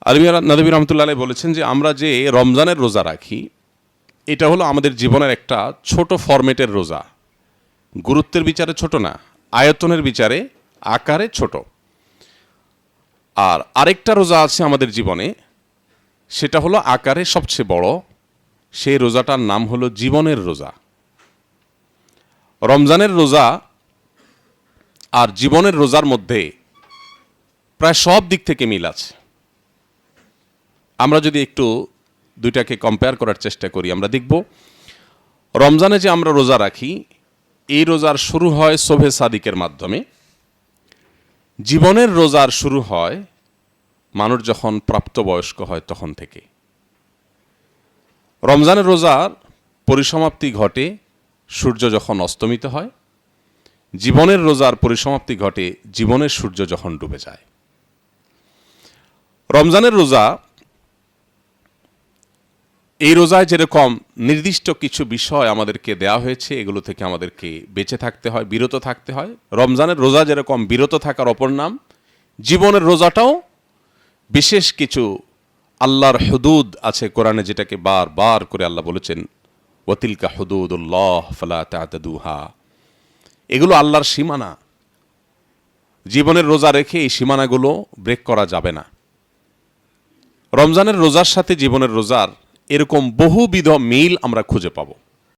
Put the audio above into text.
নদভী রহমতুল্লাহ আলাইহি বলেছেন যে আমরা যে রমজানের রোজা রাখি এটা হলো আমাদের জীবনের একটা ছোট ফরম্যাটের রোজা। গুরুত্বের বিচারে ছোট না, আয়তনের বিচারে আকারে ছোট। আর আরেকটা রোজা আছে আমাদের জীবনে, সেটা হলো আকারে সবচেয়ে বড়। সেই রোজাটার নাম হলো জীবনের রোজা। রমজানের রোজা আর জীবনের রোজার মধ্যে প্রায় সব দিক থেকে মিল আছে। আমরা যদি একটু দুইটাকে কম্পেয়ার করার চেষ্টা করি, আমরা দেখব রমজানে যে আমরা রোজা রাখি, এই রোজার শুরু হয় শোভে সাদিকের মাধ্যমে। জীবনের রোজার শুরু হয় মানুষ যখন প্রাপ্তবয়স্ক হয় তখন থেকে। রমজানের রোজার পরিসমাপ্তি ঘটে সূর্য যখন অস্তমিত হয়। জীবনের রোজার পরিসমাপ্তি ঘটে জীবনের সূর্য যখন ডুবে যায়। রমজানের রোজা, এই রোজায় যেরকম নির্দিষ্ট কিছু বিষয় আমাদেরকে দেয়া হয়েছে, এগুলো থেকে আমাদেরকে বেঁচে থাকতে হয়, বিরত থাকতে হয়। রমজানের রোজা যেরকম বিরত থাকার অপর নাম, জীবনের রোজাটাও বিশেষ কিছু আল্লাহর হুদুদ আছে কোরআনে, যেটাকে বারবার করে আল্লাহ বলেছেন ওয়াতিলকা হুদুদুল্লাহ ফালা তা'তাদুহা। এগুলো আল্লাহর সীমানা। জীবনের রোজা রেখে এই সীমানাগুলো ব্রেক করা যাবে না। রমজানের রোজার সাথে জীবনের রোজার এরকম বহুবিধ মিল আমরা খুঁজে পাবো।